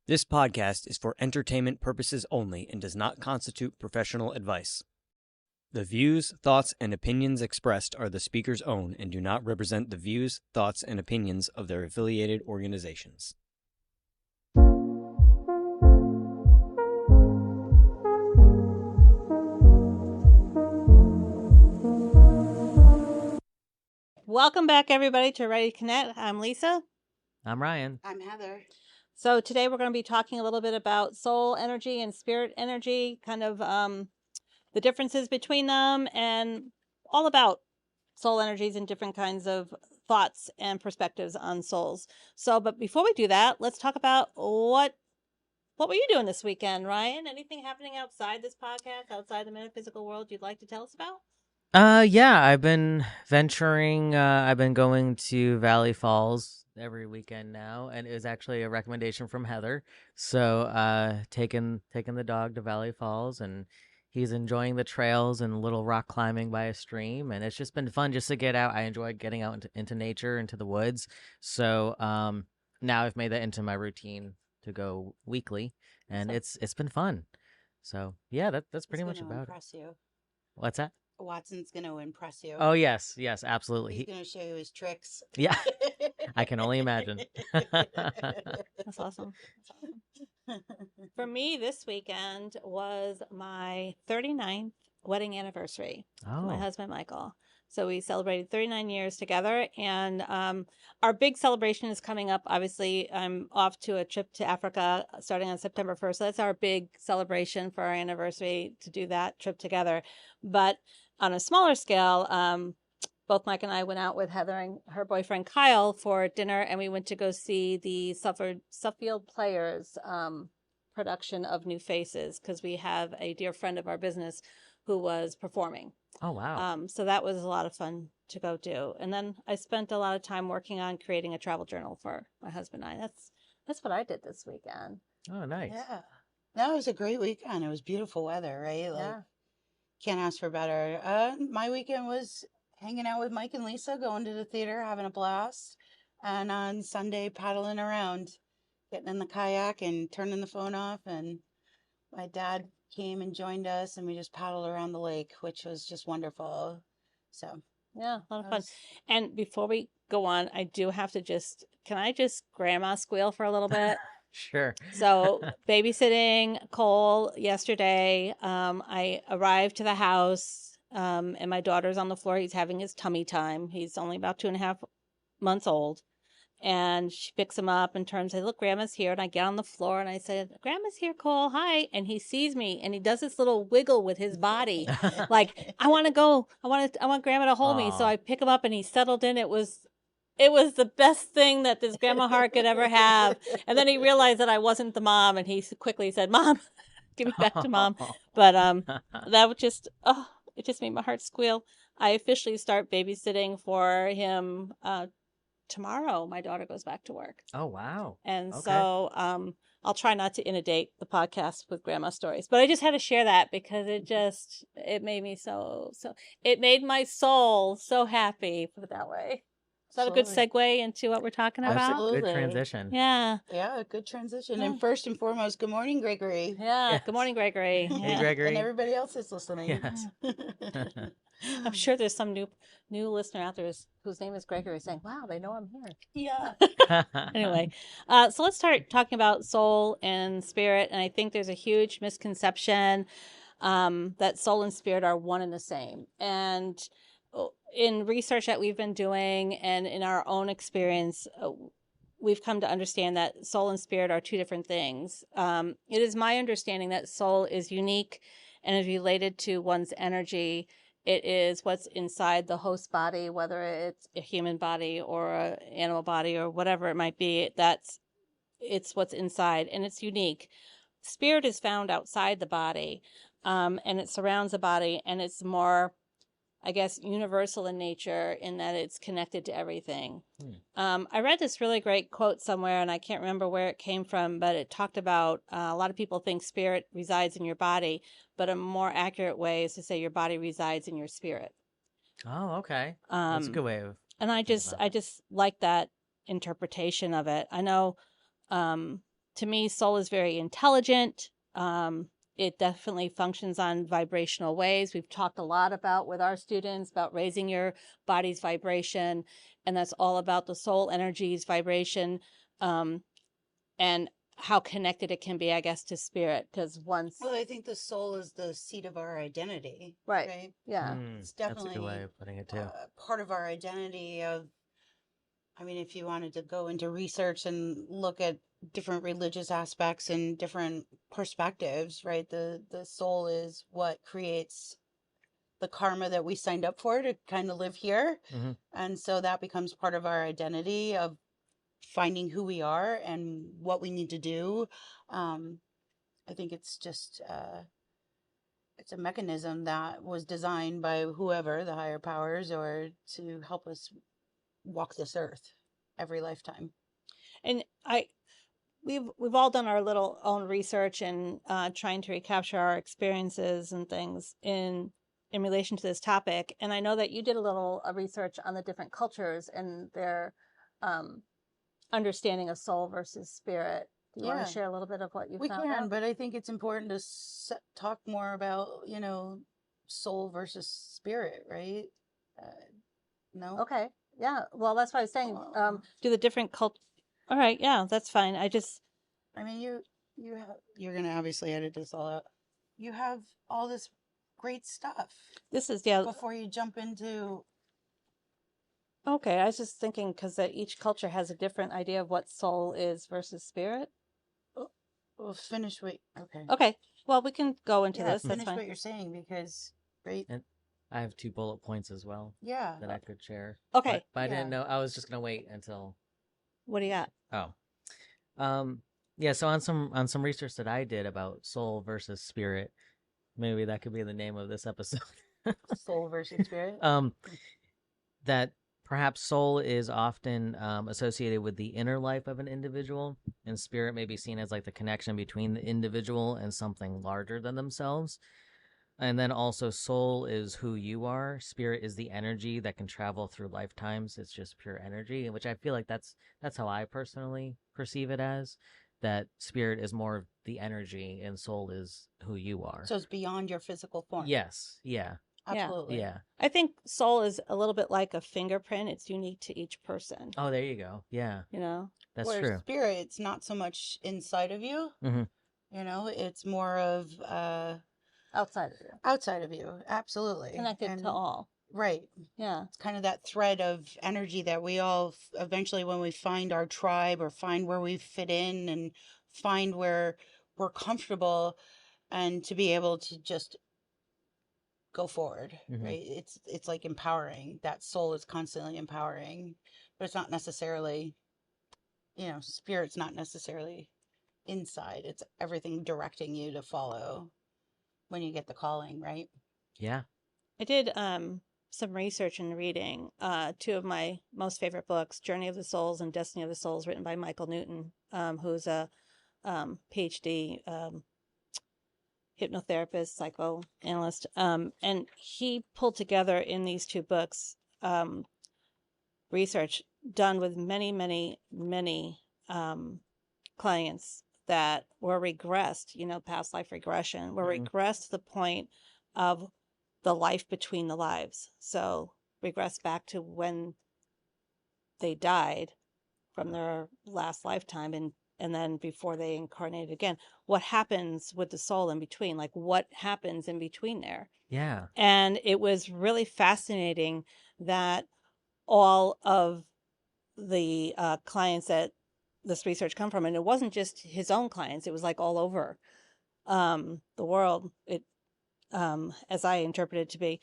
This podcast is for entertainment purposes only and does not constitute professional advice. The views, thoughts, and opinions expressed are the speaker's own and do not represent the views, thoughts, and opinions of their affiliated organizations. Welcome back, everybody, to Ready to Connect. I'm Lisa. I'm Ryan. I'm Heather. So today we're going to be talking a little bit about soul energy and spirit energy, kind of the differences between them, and all about soul energies and different kinds of thoughts and perspectives on souls. So, but before we do that, let's talk about what were you doing this weekend, Ryan? Anything happening outside this podcast, outside the metaphysical world you'd like to tell us about? Yeah, I've been venturing. I've been going to Valley Falls every weekend now, and it was actually a recommendation from Heather. So, taking the dog to Valley Falls, and he's enjoying the trails and little rock climbing by a stream, and it's just been fun just to get out. I enjoy getting out into nature, into the woods. So, now I've made that into my routine to go weekly, and Awesome. it's been fun. So, yeah, that's pretty much He's gonna about it. impress you. What's that? Watson's going to impress you. Oh, yes, absolutely. He's going to show you his tricks. Yeah, I can only imagine. That's awesome. For me, this weekend was my 39th wedding anniversary with my Oh, husband, Michael. So we celebrated 39 years together, and our big celebration is coming up. Obviously, I'm off to a trip to Africa starting on September 1st. So that's our big celebration for our anniversary, to do that trip together. But on a smaller scale, both Mike and I went out with Heather and her boyfriend Kyle for dinner, and we went to go see the Suffield Players production of New Faces, because we have a dear friend of our business who was performing. oh wow. So that was a lot of fun to go do. And then I spent a lot of time working on creating a travel journal for my husband and I. That's what I did this weekend. Oh, nice. Yeah. No, it was a great weekend. It was beautiful weather, right? Yeah. Can't ask for better. My weekend was hanging out with Mike and Lisa, going to the theater, having a blast. And on Sunday, paddling around, getting in the kayak and turning the phone off. And my dad came and joined us, and we just paddled around the lake, which was just wonderful. So, Yeah, a lot of that fun. was- And before we go on, I do have to can I just grandma squeal for a little bit? Sure. So babysitting Cole yesterday, I arrived to the house, and my daughter's on the floor. He's having his tummy time. He's only about 2.5 months old. And she picks him up and turns and says, "Look, Grandma's here." And I get on the floor and I said, "Grandma's here, Cole. Hi." And he sees me and he does this little wiggle with his body. Like, I want to go. I want Grandma to hold me. So Aw. I pick him up and he settled in. It was the best thing that this grandma heart could ever have. And then he realized that I wasn't the mom, and he quickly said, "Mom, give me back to Mom." But that would just it just made my heart squeal. I officially start babysitting for him tomorrow. My daughter goes back to work. Oh, wow. And Okay. so I'll try not to inundate the podcast with grandma stories, but I just had to share that because it made me it made my soul so happy, put it that way. Is that a good Absolutely. segue into what we're talking about? Absolutely. Good transition. Yeah. Yeah, good transition. Yeah. And first and foremost, good morning, Gregory. Yeah. Yes. Good morning, Gregory. Hey, Yeah. Gregory. And everybody else that's listening. Yes. I'm sure there's some new listener out there whose name is Gregory saying, "Wow, they know I'm here." Yeah. Anyway, so let's start talking about soul and spirit. And I think there's a huge misconception that soul and spirit are one and the same. And in research that we've been doing and in our own experience, we've come to understand that soul and spirit are two different things. It is my understanding that soul is unique and is related to one's energy. It is what's inside the host body, whether it's a human body or an animal body or whatever it might be. It's what's inside, and it's unique. Spirit is found outside the body, and it surrounds the body, and it's more, I guess, universal in nature in that it's connected to everything. I read this really great quote somewhere, and I can't remember where it came from, but it talked about a lot of people think spirit resides in your body, but a more accurate way is to say your body resides in your spirit. Oh, okay. That's a good way of. And I thinking just about it. like that interpretation of it. I know To me, soul is very intelligent. It definitely functions on vibrational waves. We've talked a lot about with our students about raising your body's vibration, and that's all about the soul energy's vibration, and how connected it can be, I guess, to spirit. Because once, Well, I think the soul is the seat of our identity, right, right? yeah, It's That's a good way definitely of putting it too. part of our identity of, I mean, if you wanted to go into research and look at different religious aspects and different perspectives, right? The soul is what creates the karma that we signed up for to kind of live here. hmm And so that becomes part of our identity of finding who we are and what we need to do. I think it's just it's a mechanism that was designed by whoever, the higher powers, or to help us walk this earth every lifetime. and we've all done our little own research and trying to recapture our experiences and things in relation to this topic. And I know that you did a little research on the different cultures and their um, understanding of soul versus spirit. Do you want Yeah. to share a little bit of what you We found can, out? but I think it's important to talk more about, soul versus spirit, right? No? Okay, yeah. Well, that's what I was saying. Oh. Do the different cult? All right, yeah, that's fine. I just I mean, you're going to obviously edit this all out. You have all this great stuff this is before you jump into. Okay, I was just thinking because each culture has a different idea of what soul is versus spirit. Well, finish what. Okay. Okay, well, we can go into Yeah, this. That's finish fine. what you're saying because, right? And I have 2 bullet points as well Yeah. that I could share. Okay, But I didn't Yeah. know. I was just gonna wait until. what do you got? Oh. Yeah. So on some research that I did about soul versus spirit, maybe that could be the name of this episode. Soul versus spirit. That perhaps soul is often associated with the inner life of an individual, and spirit may be seen as like the connection between the individual and something larger than themselves. And then also, soul is who you are. Spirit is the energy that can travel through lifetimes. It's just pure energy, which I feel like that's how I personally perceive it as. That spirit is more of the energy, and soul is who you are. So it's beyond your physical form. Yes, yeah, Absolutely. yeah. I think soul is a little bit like a fingerprint. It's unique to each person. Oh, there you go. Yeah, You know, that's Whereas true. spirit, it's not so much inside of you. hmm It's more of outside of you, outside of you. Absolutely. connected And to all. right. Yeah, It's kind of that thread of energy that we all eventually, when we find our tribe or find where we fit in and find where we're comfortable, and to be able to just go forward, Mhm. right? It's like empowering. That soul is constantly empowering, but it's not necessarily, spirit's not necessarily inside. It's everything directing you to follow when you get the calling, right? Yeah. I did some research and reading. 2 of my most favorite books, Journey of the Souls and Destiny of the Souls, written by Michael Newton, who's a PhD hypnotherapist, psychoanalyst. And he pulled together in these 2 books research done with many, many, many clients that were regressed, past life regression, were Mhm. regressed to the point of the life between the lives. So regress back to when they died from their last lifetime and then before they incarnated again. What happens with the soul in between? Like what happens in between there? Yeah. And it was really fascinating that all of the clients that this research come from, and it wasn't just his own clients, it was like all over the world, it as I interpreted it to be,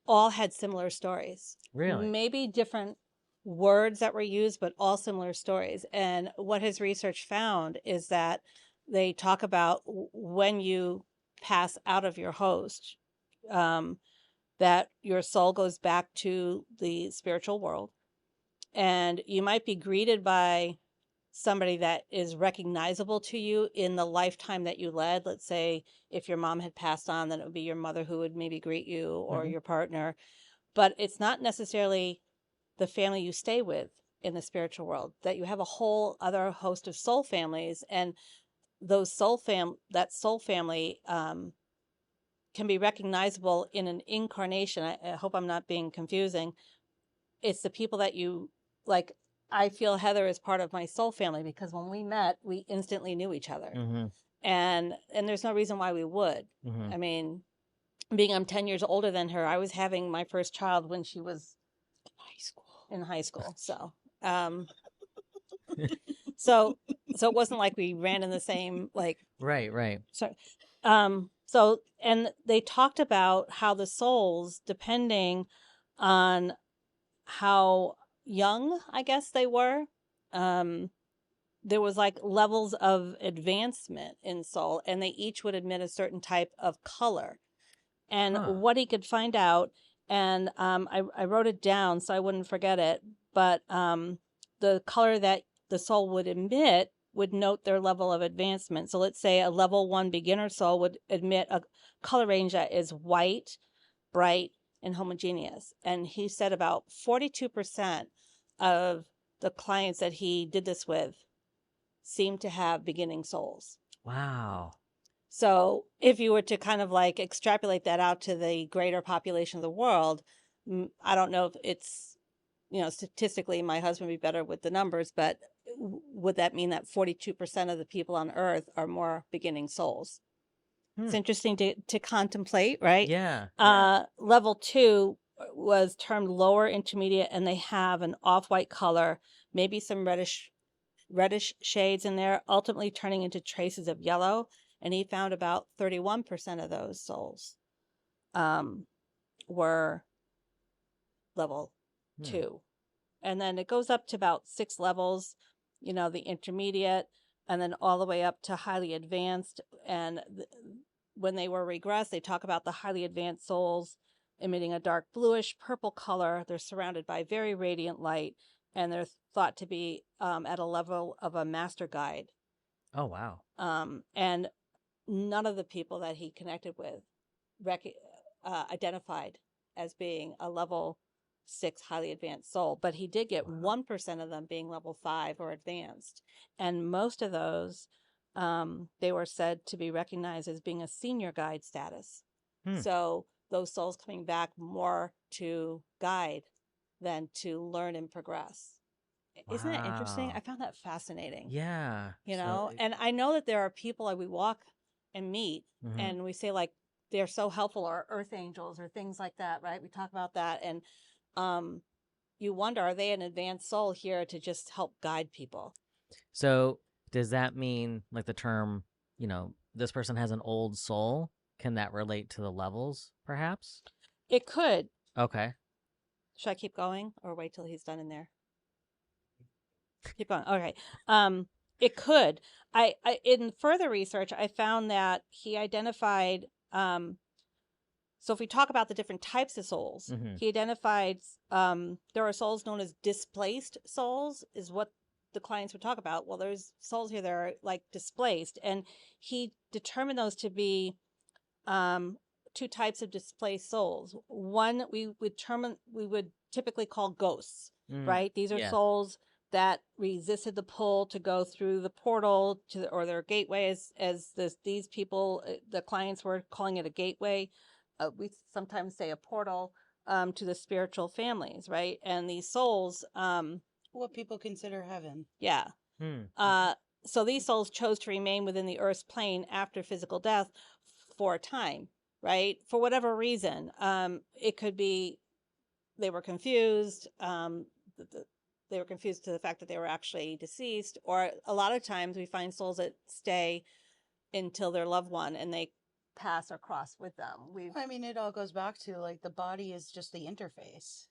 all had similar stories. Really. Maybe different words that were used, but all similar stories. And what his research found is that they talk about when you pass out of your host, that your soul goes back to the spiritual world, and you might be greeted by somebody that is recognizable to you in the lifetime that you led. Let's say if your mom had passed on, then it would be your mother who would maybe greet you, or Mhm. your partner. But it's not necessarily the family you stay with. in the spiritual world, that you have a whole other host of soul families, and those that soul family can be recognizable in an incarnation. I hope I'm not being confusing. It's the people that you like. I feel Heather is part of my soul family because when we met, we instantly knew each other, Mm-hmm. and there's no reason why we would. Mm-hmm. I mean, being I'm 10 years older than her, I was having my first child when she was in high school. So, so it wasn't like we ran in the same like. Right. So, and they talked about how the souls, depending on how young, I guess they were, there was like levels of advancement in soul, and they each would emit a certain type of color. And Huh. what he could find out, and I wrote it down so I wouldn't forget it, but the color that the soul would emit would note their level of advancement. So let's say a level 1 beginner soul would emit a color range that is white, bright, and homogeneous. And he said about 42% of the clients that he did this with seemed to have beginning souls. Wow. So if you were to kind of like extrapolate that out to the greater population of the world, I don't know if it's, statistically my husband would be better with the numbers, but would that mean that 42% of the people on earth are more beginning souls? It's interesting to contemplate, right? Yeah. Level 2 was termed lower intermediate, and they have an off-white color, maybe some reddish shades in there, ultimately turning into traces of yellow. And he found about 31% of those souls were level 2. And then it goes up to about 6 levels, the intermediate, and then all the way up to highly advanced. And when they were regressed, they talk about the highly advanced souls emitting a dark bluish purple color. They're surrounded by very radiant light, and they're thought to be at a level of a master guide. Oh, wow. And none of the people that he connected with identified as being a level 6 highly advanced soul, but he did get 1% of them being level 5 or advanced. And most of those, they were said to be recognized as being a senior guide status. So those souls coming back more to guide than to learn and progress. Isn't that interesting? I found that fascinating. Yeah. And I know that there are people that we walk and meet, and we say like they're so helpful, or earth angels or things like that, right? We talk about that, and you wonder, are they an advanced soul here to just help guide people? So does that mean like the term, this person has an old soul? Can that relate to the levels, perhaps? It could. Okay. Should I keep going or wait till he's done in there? Keep going. Okay. It could. I in further research, I found that he identified. So if we talk about the different types of souls, he identified there are souls known as displaced souls, is what the clients would talk about. Well, there's souls here that are like displaced, and he determined those to be 2 types of displaced souls. One we would typically call ghosts, right? These are souls that resisted the pull to go through the portal or their gateway, as these people, the clients were calling it a gateway. We sometimes say a portal to the spiritual families, right? And these souls, what people consider heaven. Yeah. So these souls chose to remain within the Earth's plane after physical death for a time, right? For whatever reason. It could be they were confused. They were confused to the fact that they were actually deceased, or a lot of times we find souls that stay until their loved one and they pass or cross with them. It all goes back to like the body is just the interface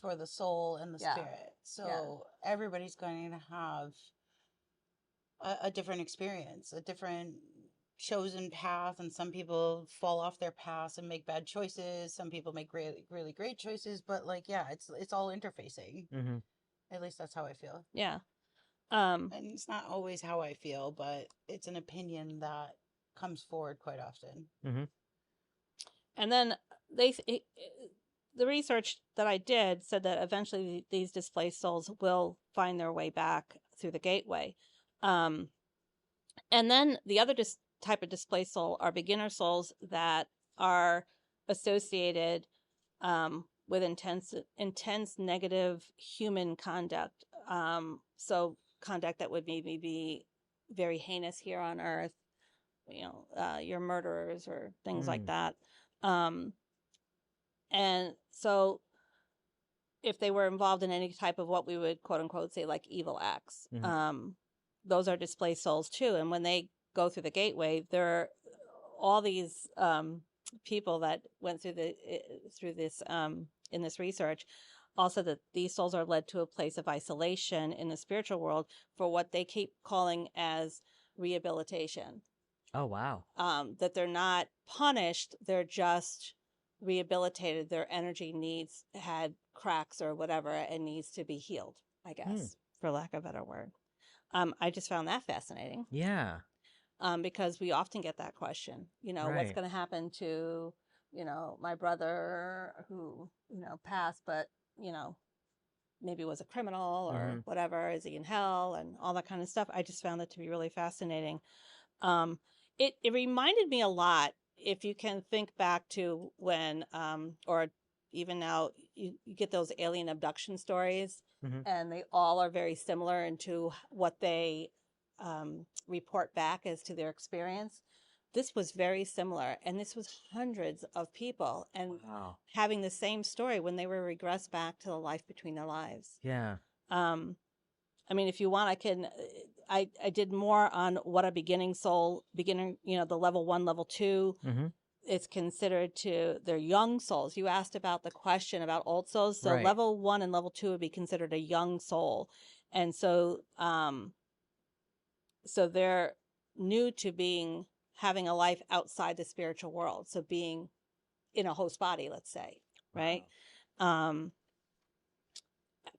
for the soul and the spirit. So everybody's going to have a different experience, a different chosen path, and some people fall off their paths and make bad choices. Some people make really, really great choices, but it's all interfacing. At least that's how I feel. Yeah. And it's not always how I feel, but it's an opinion that comes forward quite often. And then the research that I did said that eventually these displaced souls will find their way back through the gateway. Um, and then the other type of displaced soul are beginner souls that are associated with intense negative human conduct. So conduct that would maybe be very heinous here on Earth, your murderers or things like that. And so if they were involved in any type of what we would quote unquote say like evil acts, those are displaced souls too. And when they go through the gateway, there are all these people that went through this in this research also that these souls are led to a place of isolation in the spiritual world for what they keep calling as rehabilitation. Oh, wow. That they're not punished, they're just rehabilitated. Their energy had cracks or whatever and needs to be healed, I guess, for lack of a better word. I just found that fascinating. Yeah. Because we often get that question, what's going to happen to, my brother who, passed, but, maybe was a criminal or whatever. Is he in hell and all that kind of stuff? I just found that to be really fascinating. It reminded me a lot, if you can think back to when, or even now, you get those alien abduction stories, and they all are very similar into what they report back as to their experience. This was very similar, and this was hundreds of people, and having the same story when they were regressed back to the life between their lives. Yeah. I mean, if you want, I can. I did more on what a beginner, the level 1, level 2. It's considered to their young souls. You asked about the question about old souls. So level 1 and level 2 would be considered a young soul. And so, so they're new to having a life outside the spiritual world. So being in a host body, let's say, right?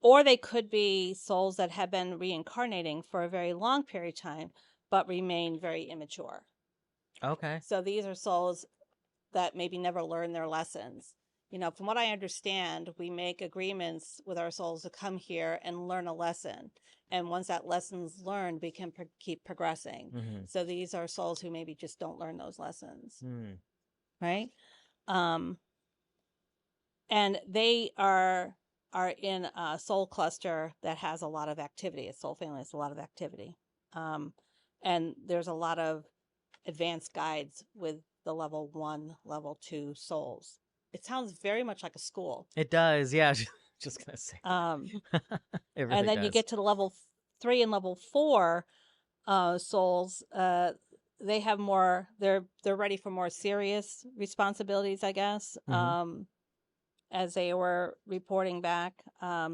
Or they could be souls that have been reincarnating for a very long period of time, but remain very immature. Okay. So these are souls that maybe never learn their lessons. From what I understand, we make agreements with our souls to come here and learn a lesson. And once that lesson's learned, we can keep progressing. So these are souls who maybe just don't learn those lessons. Right? And they are in a soul cluster that has a lot of activity. A soul family has a lot of activity. And there's a lot of advanced guides with the level 1, level 2 souls. It sounds very much like a school. It does, yeah. Just gonna say. It really and then does. you get to the level 3 and level 4 souls. They have more. They're ready for more serious responsibilities, I guess. As they were reporting back,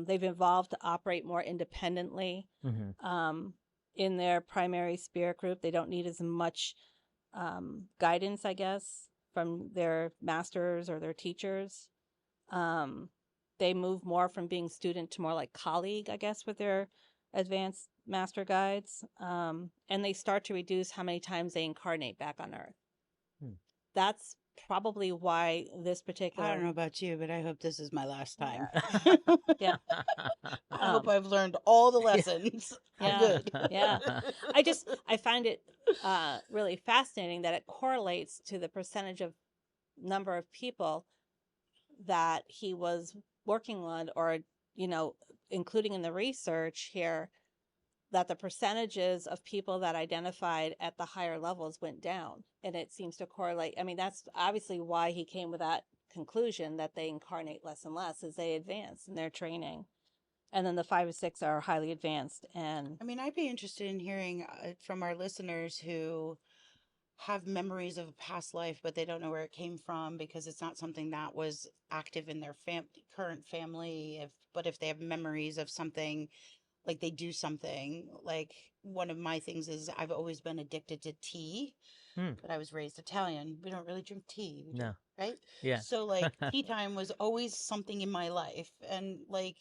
they've evolved to operate more independently. In their primary spirit group, they don't need as much guidance, I guess, from their masters or their teachers. They move more from being student to more like colleague, I guess, with their advanced master guides. And they start to reduce how many times they incarnate back on Earth. That's probably why this particular... I don't know about you, but I hope this is my last time. Yeah. I hope I've learned all the lessons. I'm good. Yeah. I find it really fascinating that it correlates to the percentage of number of people that he was working on, or, including in the research here, that the percentages of people that identified at the higher levels went down. And it seems to correlate. I mean, that's obviously why he came with that conclusion that they incarnate less and less as they advance in their training. And then the 5 and 6 are highly advanced. And I mean, I'd be interested in hearing from our listeners who have memories of a past life, but they don't know where it came from because it's not something that was active in their current family. But if they have memories of something, like they do something, like one of my things is I've always been addicted to tea, but I was raised Italian. We don't really drink tea. No. Right? Yeah. So like tea time was always something in my life. And like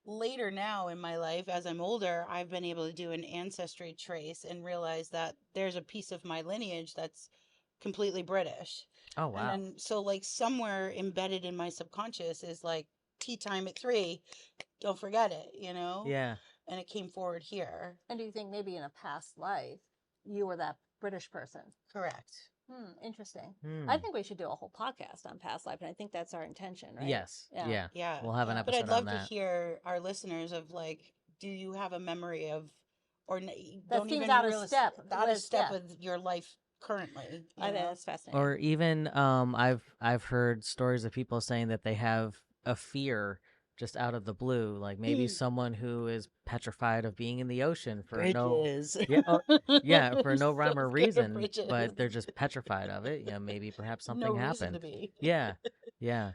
later now in my life, as I'm older, I've been able to do an ancestry trace and realize that there's a piece of my lineage that's completely British. Oh And wow. then, so like somewhere embedded in my subconscious is like tea time at 3, don't forget it, you know? Yeah. And it came forward here. And do you think maybe in a past life you were that British person? Correct. Interesting. Hmm. I think we should do a whole podcast on past life, and I think that's our intention, right? Yes. Yeah. Yeah. Yeah. We'll have an Yeah. But episode I'd love on to that. hear our listeners of like, do you have a memory of, or That don't seems even out of realize step out of with- step yeah. with your life currently. You I think know? that's fascinating. Or even I've heard stories of people saying that they have a fear just out of the blue, like maybe someone who is petrified of being in the ocean for Bridges. for no rhyme So or scared of reason, bridges. but they're just petrified of it. Maybe perhaps something No reason happened. to be. Yeah. Yeah.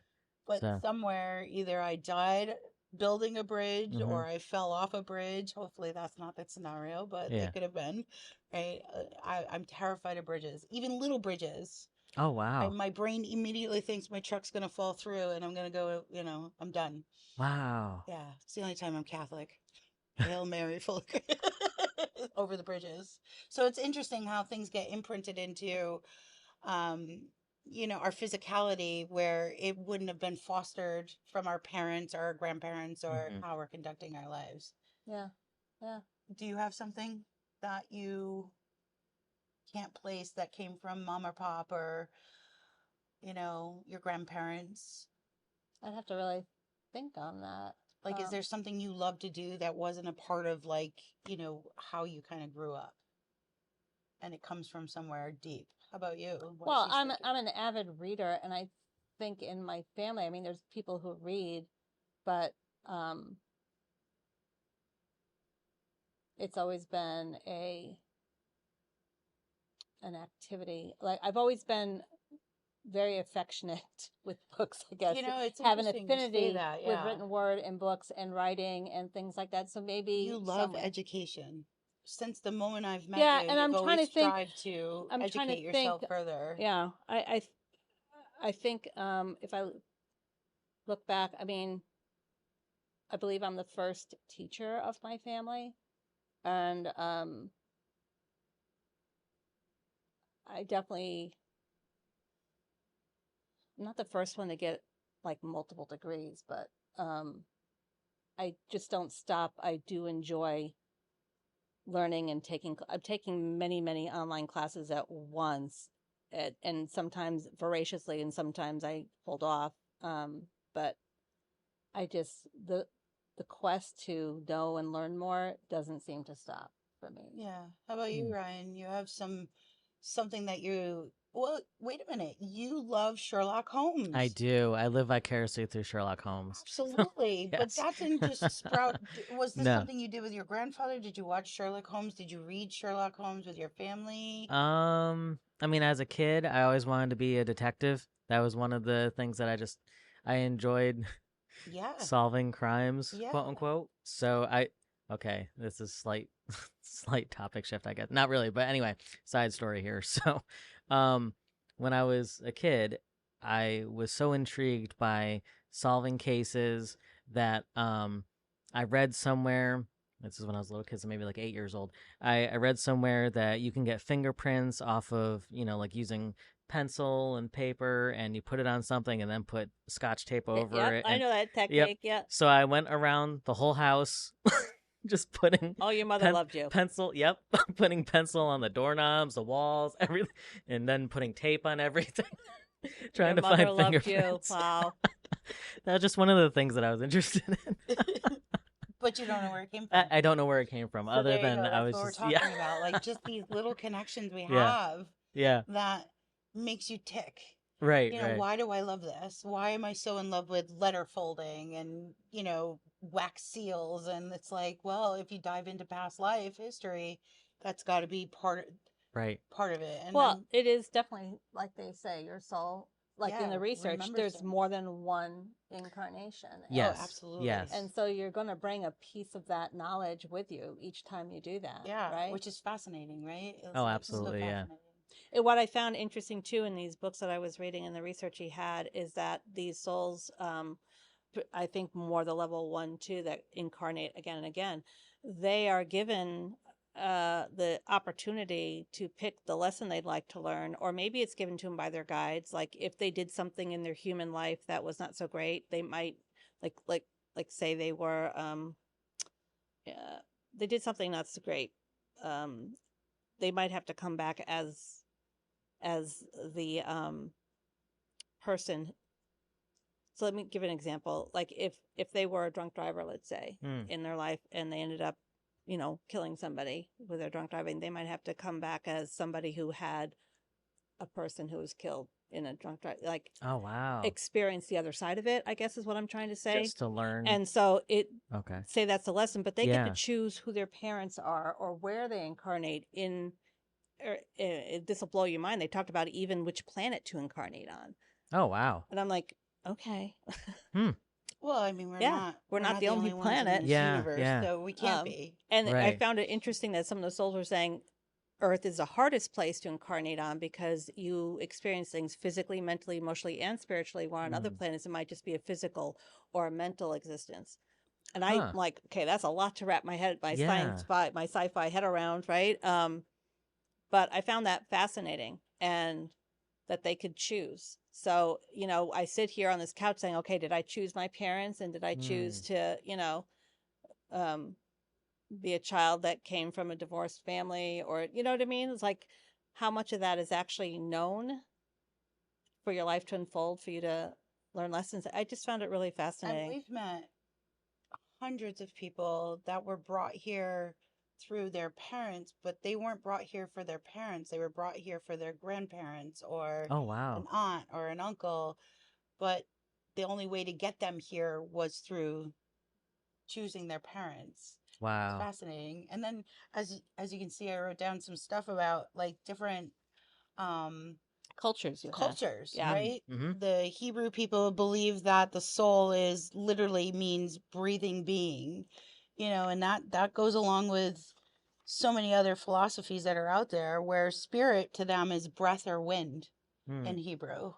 But So- somewhere, either I died building a bridge Mhm. or I fell off a bridge. Hopefully, that's not the scenario, but Yeah. it could have been. Right? I'm terrified of bridges, even little bridges. Oh wow. My brain immediately thinks my truck's gonna fall through, and I'm gonna go. I'm done. Wow. Yeah, it's the only time I'm Catholic. Hail Mary, full of over the bridges. So it's interesting how things get imprinted into, our physicality, where it wouldn't have been fostered from our parents or our grandparents or Mhm. how we're conducting our lives. Yeah. Yeah. Do you have something that you can't place that came from mom or pop or, your grandparents? I'd have to really think on that. Like, is there something you love to do that wasn't a part of, like, how you kind of grew up? And it comes from somewhere deep. How about you? What Well, she's I'm thinking? an avid reader, and I think in my family, I mean, there's people who read, but it's always been an activity. Like I've always been very affectionate with books, I guess. It's have an interesting you say affinity that, with yeah. written word and books and writing and things like that. So maybe You love somewhere- education. Since the moment I've met Yeah, you, and I'm you've trying to always think- strived to I'm trying to educate yourself think- further. Yeah, I think if I look back, I mean, I believe I'm the first teacher of my family, and I definitely I'm not the first one to get like multiple degrees, but I just don't stop. I do enjoy learning and I'm taking many online classes at once, and sometimes voraciously and sometimes I hold off, but I just the quest to know and learn more doesn't seem to stop for me. Yeah. How about you, Ryan? You have something that you. Well, wait a minute. You love Sherlock Holmes. I do. I live vicariously through Sherlock Holmes. Absolutely. But Yes. that didn't just sprout. Was this No. something you did with your grandfather? Did you watch Sherlock Holmes? Did you read Sherlock Holmes with your family? I mean, as a kid, I always wanted to be a detective. That was one of the things that I enjoyed Yeah. solving crimes, Yeah. quote unquote. So okay, this is slight topic shift, I guess. Not really, but anyway, side story here. So, when I was a kid, I was so intrigued by solving cases that I read somewhere. This is when I was a little kid, so maybe like 8 years old. I read somewhere that you can get fingerprints off of, like using pencil and paper, and you put it on something and then put Scotch tape over Yep, it. I and- know that technique. Yeah. So I went around the whole house just putting Oh, your mother loved you. pencil, putting pencil on the doorknobs, the walls, everything, and then putting tape on everything. Trying Your to mother find loved you. fingerprints. Wow. That was just one of the things that I was interested in. But you don't know where it came from. I don't know where it came from, So other there you than go. I That's was what just we're talking about. Like just these little connections we Yeah. have yeah, that makes you tick. right, Right. Why do I love this? Why am I so in love with letter folding and, wax seals? And it's like, well, if you dive into past life history, that's got to be part right. of it. And Well, it is definitely like they say, your soul. Like in Yeah, the research, remembers there's things. more than one incarnation. Yes, absolutely. yes. And so you're going to bring a piece of that knowledge with you each time you do that. yeah, Right. which is fascinating, right? It's Oh, like so absolutely, yeah. fascinating. And what I found interesting too in these books that I was reading and the research he had is that these souls, I think more the level 1, 2 that incarnate again and again, they are given the opportunity to pick the lesson they'd like to learn, or maybe it's given to them by their guides. Like if they did something in their human life that was not so great, they might say they were they did something not so great. They might have to come back as the person. So let me give an example. Like if they were a drunk driver, let's say, in their life, and they ended up, killing somebody with their drunk driving, they might have to come back as somebody who had a person who was killed in a drunk drive, like Oh wow. experience the other side of it, I guess is what I'm trying to say. Just to learn. And so Okay. say that's the lesson, but they get to Yeah. choose who their parents are or where they incarnate in. This will blow your mind. They talked about even which planet to incarnate on, Oh wow. and I'm like, okay. Well, I mean, Yeah, we're not the only ones planet. in this Yeah, universe, yeah. so we can't Um, be. And I Right. found it interesting that some of the souls were saying Earth is the hardest place to incarnate on because you experience things physically, mentally, emotionally, and spiritually, while on other planets it might just be a physical or a mental existence. And Huh. I'm like, okay, that's a lot to wrap my Yeah. sci-fi head around, right? But I found that fascinating, and that they could choose. So, I sit here on this couch saying, okay, did I choose my parents, and did I choose to, um, be a child that came from a divorced family, or, you know what I mean? It's like, how much of that is actually known for your life to unfold, for you to learn lessons? I just found it really And fascinating. we've met hundreds of people that were brought here through their parents, but they weren't brought here for their parents. They were brought here for their grandparents or Oh an wow. aunt or an uncle. But the only way to get them here was through choosing their parents. It's Wow. fascinating. And then as you can see, I wrote down some stuff about like different Cultures you have. cultures, Yeah. right? Mhm. The Hebrew people believe that the soul is literally means breathing being, and that goes along with so many other philosophies that are out there where spirit to them is breath or wind in Hebrew,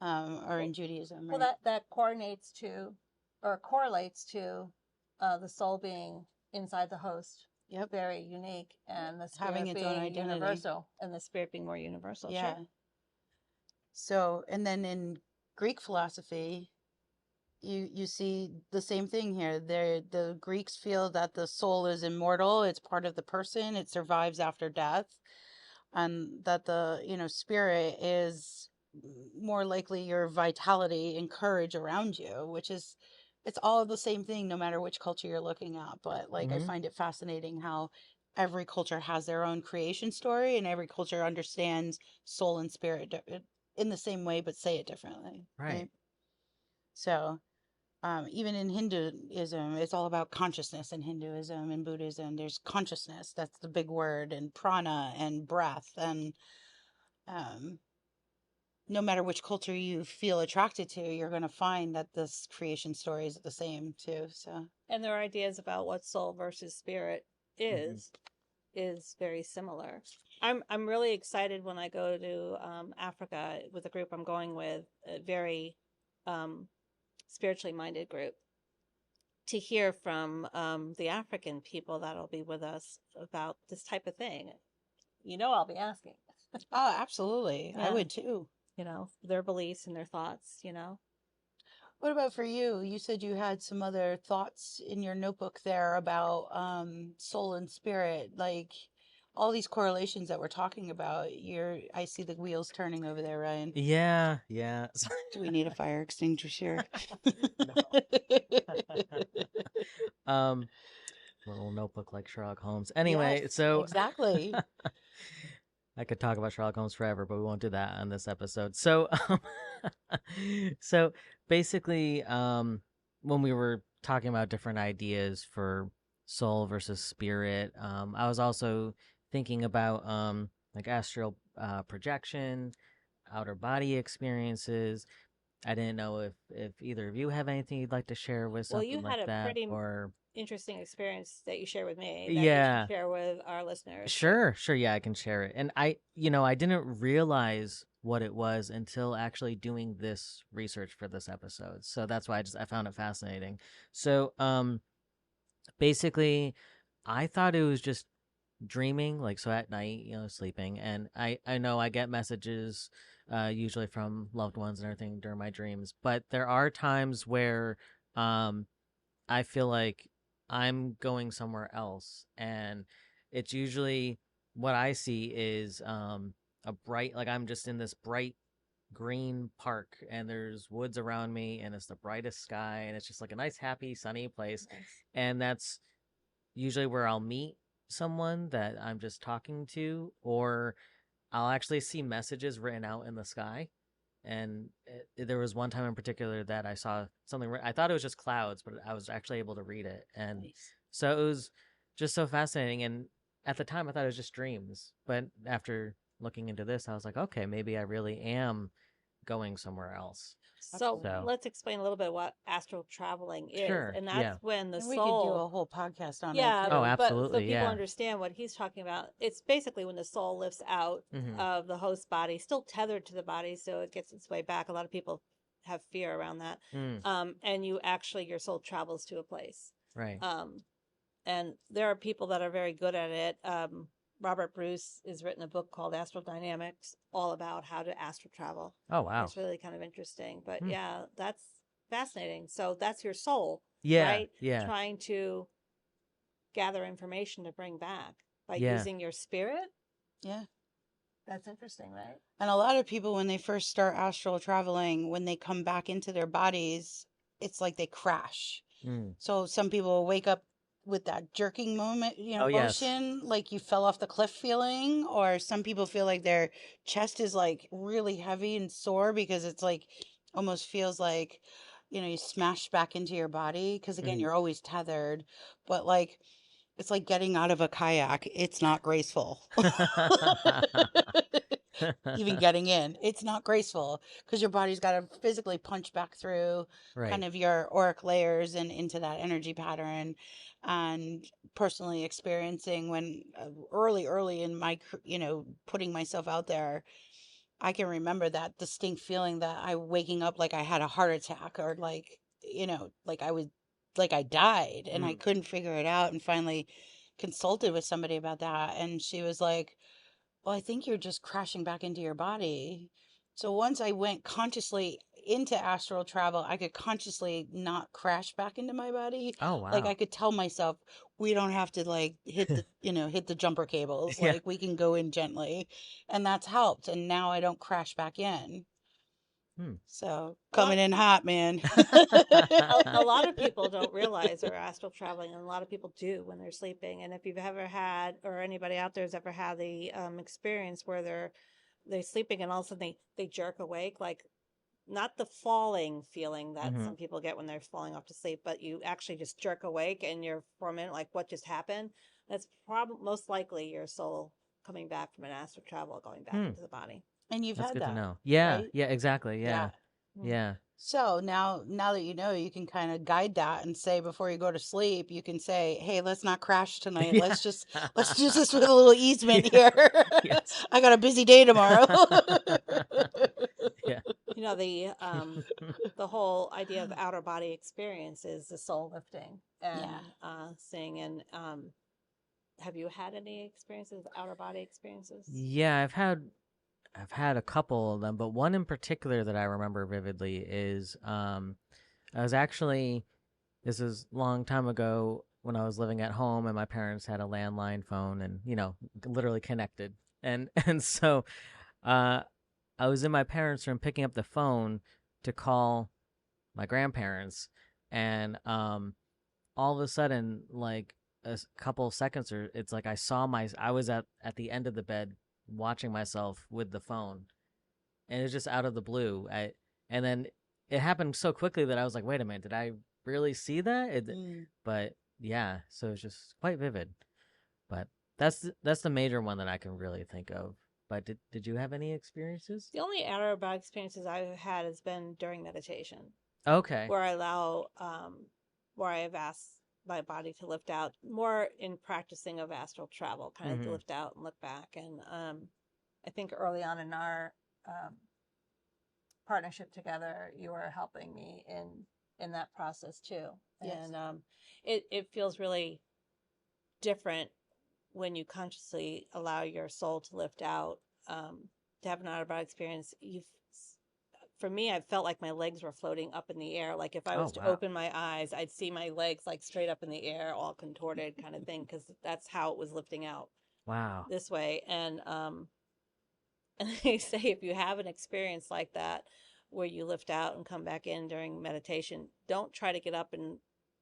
or in Judaism, Well, right? that coordinates to, or correlates to, the soul being inside the host. Yep. Very unique, and the spirit Having its own being identity. universal, and the spirit being more universal. Yeah. Sure. So, and then in Greek philosophy, you see the same thing here. The Greeks feel that the soul is immortal, it's part of the person, it survives after death, and that the, spirit is more likely your vitality and courage around you, which is it's all the same thing no matter which culture you're looking at. But like I find it fascinating how every culture has their own creation story and every culture understands soul and spirit in the same way but say it differently. Right. So even in Hinduism, it's all about consciousness. In Hinduism and Buddhism, there's consciousness. That's the big word, and prana and breath. And no matter which culture you feel attracted to, you're going to find that this creation story is the same too. So, And their ideas about what soul versus spirit is very similar. I'm really excited when I go to Africa with the group I'm going with, a very spiritually minded group, to hear from the African people that'll be with us about this type of thing. I'll be asking, oh, absolutely. I Yeah. would too. Their beliefs and their thoughts, What about for you? You said you had some other thoughts in your notebook there about soul and spirit, like all these correlations that we're talking about. I see the wheels turning over there, Ryan. Yeah. Yeah. Do we need a fire extinguisher? Little notebook like Sherlock Holmes. Anyway, Yes, so exactly. I could talk about Sherlock Holmes forever, but we won't do that on this episode. So, so basically, when we were talking about different ideas for soul versus spirit, I was also thinking about like astral projection, outer body experiences. I didn't know if either of you have anything you'd like to share with Well, something you like had a that, pretty or interesting experience that you share with me that Yeah. you should share with our listeners. Sure, yeah, I can share it. And I didn't realize what it was until actually doing this research for this episode. So that's why I found it fascinating. So, basically, I thought it was just dreaming, like so at night, sleeping, and I know I get messages usually from loved ones and everything during my dreams, but there are times where um I feel like I'm going somewhere else, and it's usually what I see is a bright, like I'm just in this bright green park, and there's woods around me, and it's the brightest sky, and it's just like a nice, happy, sunny place, Nice. and that's usually where I'll meet someone that I'm just talking to, or I'll actually see messages written out in the sky. And there was one time in particular that I saw something. I thought it was just clouds, but I was actually able to read it, and Nice. so it was just so fascinating. And at the time, I thought it was just dreams, but after looking into this, I was like, okay, maybe I really am going somewhere else. So So let's explain a little bit what astral traveling is. sure, And yeah. that's when the And we could do a soul, whole podcast on yeah, it Oh, too. but so absolutely, people yeah. understand what he's talking about. It's basically when the soul lifts out Hmm. of the host body, still tethered to the body, so it gets its way back. A lot of people have fear around that. And you actually, your soul travels to a place. Right. And there are people that are very good at it. Robert Bruce has written a book called Astral Dynamics, all about how to astral travel. Oh, wow. It's really kind of interesting. But Hmm. yeah, that's fascinating. So that's your soul, Yeah, right? yeah, Trying to gather information to bring back by yeah. using your spirit. Yeah. That's interesting, right? And a lot of people, when they first start astral traveling, when they come back into their bodies, it's like they crash. Mm. So some people will wake up with that jerking moment, Oh, yes. motion, like you fell off the cliff feeling, or some people feel like their chest is like really heavy and sore because it's like almost feels like, you smash back into your body because again, Mhm. you're always tethered, but like it's like getting out of a kayak. It's not graceful. Even getting in, it's not graceful because your body's got to physically punch back through Right. kind of your auric layers and into that energy pattern. And personally experiencing when early in my, putting myself out there, I can remember that distinct feeling that I waking up like I had a heart attack or like, like I died and I Mm. couldn't figure it out, and finally consulted with somebody about that. And she was like, well, I think you're just crashing back into your body. So once I went consciously into astral travel, I could consciously not crash back into my body. Oh, Like wow. I could tell myself, we don't have to like hit the jumper cables. Yeah. Like we can go in gently. And that's helped. And now I don't crash back in. Hmm. So A lot- coming in hot, man. A lot of people don't realize they're astral traveling, and a lot of people do when they're sleeping. And if you've ever had, or anybody out there has ever had the experience where they're sleeping and all of a sudden they jerk awake, like not the falling feeling that Mhm. some people get when they're falling off to sleep, but you actually just jerk awake and you're for a minute like, what just happened? That's probably most likely your soul coming back from an astral travel, going back Hmm. into the body. And you've That's had good to that, know. Yeah, right? yeah, exactly. Yeah, Mm. yeah. So now that you know, you can kind of guide that and say before you go to sleep, you can say, "Hey, let's not crash tonight. Yeah. Let's do this with a little easement Yeah. here. Yes. I got a busy day tomorrow." Yeah. You know, the whole idea of outer body experience is the soul lifting and Yeah. seeing. And have you had any experiences, outer body experiences? Yeah, I've had a couple of them, but one in particular that I remember vividly is I was actually, this is a long time ago when I was living at home and my parents had a landline phone and literally connected. And and so uh I was in my parents' room picking up the phone to call my grandparents, and all of a sudden, like couple of seconds, or it's like I was at the end of the bed watching myself with the phone, and it's just out of the blue. And then it happened so quickly that I was like, wait a minute, did I really see that? But yeah, so it's just quite vivid. But that's the major one that I can really think of. But did you have any experiences? The only outer body experiences I've had has been during meditation, Okay. where I allow, where I have asked my body to lift out, more in practicing of astral travel, kind of to Mhm. lift out and look back. And I think early on in our partnership together, you were helping me in that process too. Yes. And it feels really different when you consciously allow your soul to lift out, to have an out-of-body experience, for me, I felt like my legs were floating up in the air. Like if I Oh, was to wow. open my eyes, I'd see my legs like straight up in the air, all contorted kind of thing, because that's how it was lifting out Wow. this way. And they say if you have an experience like that where you lift out and come back in during meditation, don't try to get up and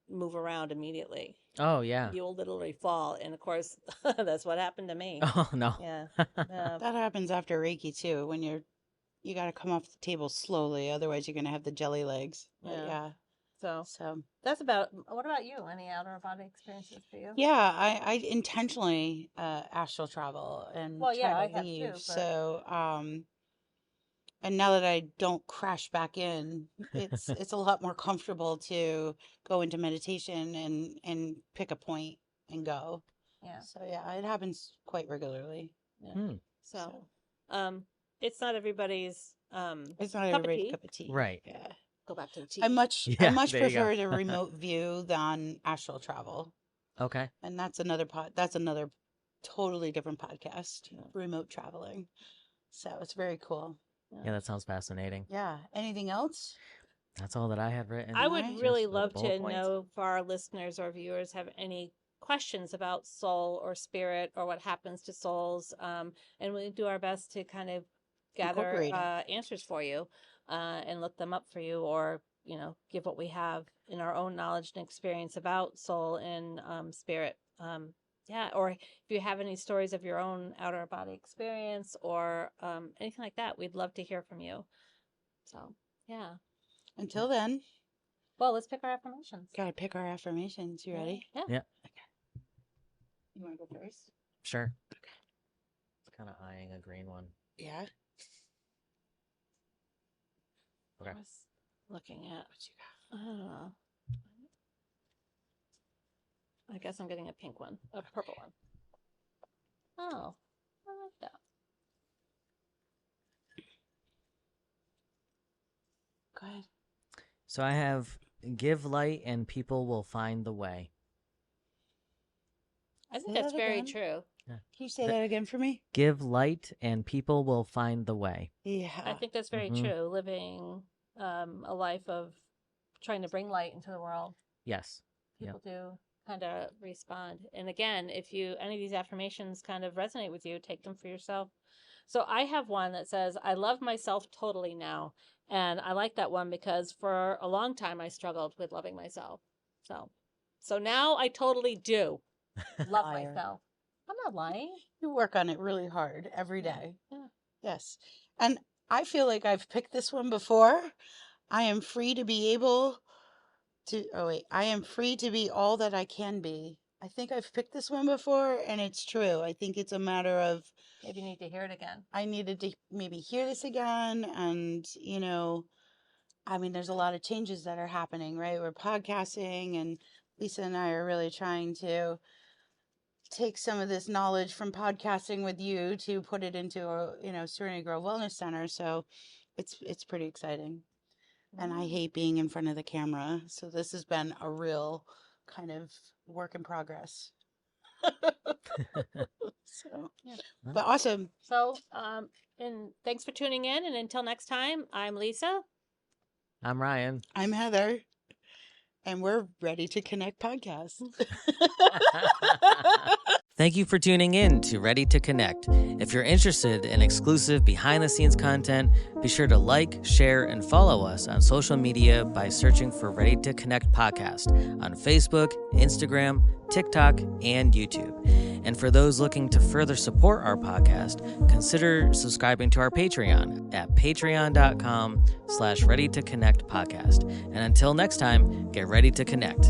move around immediately. Oh, yeah. You'll literally fall. And of course, that's what happened to me. Oh, no. Yeah. That happens after Reiki too, when you got to come off the table slowly, otherwise you're going to have the jelly legs. But Yeah. So So that's about. What about you? Any outer body experiences for you? yeah, I intentionally astral travel and Well, yeah, try I to have leave. too, but So and now that I don't crash back in, it's a lot more comfortable to go into meditation and pick a point and go. yeah. So yeah, it happens quite regularly. Yeah. Hmm. So, it's not everybody's It's not cup of everybody's tea. cup of tea. Right. Yeah. Go back to the tea. I Yeah, much there you go. prefer the remote view than astral travel. Okay. And that's another totally different podcast, remote traveling. So it's very cool. Yeah, that sounds fascinating. Yeah. Anything else? That's all that I had written. I would Alright. really Just the love bullet to points. know if our listeners or viewers have any questions about soul or spirit or what happens to souls. And we do our best to kind of gather Incorporate it. answers for you and look them up for you, or give what we have in our own knowledge and experience about soul and spirit. Yeah, or if you have any stories of your own outer body experience or anything like that, we'd love to hear from you. So, yeah. Until then, Well, let's pick our affirmations. gotta pick our affirmations. You ready? Yeah. Yeah. You want to go first? Sure. It's kind of eyeing a green one. Yeah. Okay. I was looking at. What you got? I don't know. I guess I'm getting a pink one, a purple one. Oh, I like that. Go ahead. So I have give light and people will find the way. I think Say that's that very again. true. Can you say The- that again for me? Give light and people will find the way. Yeah. I think that's very Mhm. true. Living a life of trying to bring light into the world. Yes. Yep. People do kind of respond. And again, if any of these affirmations kind of resonate with you, take them for yourself. So I have one that says, I love myself totally now. And I like that one because for a long time I struggled with loving myself. So now I totally do love Liar. myself. I'm not lying. You work on it really hard every day. Yeah. Yes. And I feel like I've picked this one before. I am free to be able to, I am free to be all that I can be. I think I've picked this one before and it's true. I think it's a matter of, Maybe you need to hear it again. I needed to maybe hear this again. And, there's a lot of changes that are happening, right? We're podcasting and Lisa and I are really trying to take some of this knowledge from podcasting with you to put it into Serenity Grove Wellness Center. So it's pretty exciting. And I hate being in front of the camera. So this has been a real kind of work in progress. So, Yeah. but awesome. So, and thanks for tuning in. And until next time, I'm Lisa. I'm Ryan. I'm Heather. And we're ready to connect podcasts. Thank you for tuning in to Ready to Connect. If you're interested in exclusive behind-the-scenes content, be sure to like, share, and follow us on social media by searching for Ready to Connect Podcast on Facebook, Instagram, TikTok, and YouTube. And for those looking to further support our podcast, consider subscribing to our Patreon at patreon.com/readytoconnectpodcast. And until next time, get ready to connect.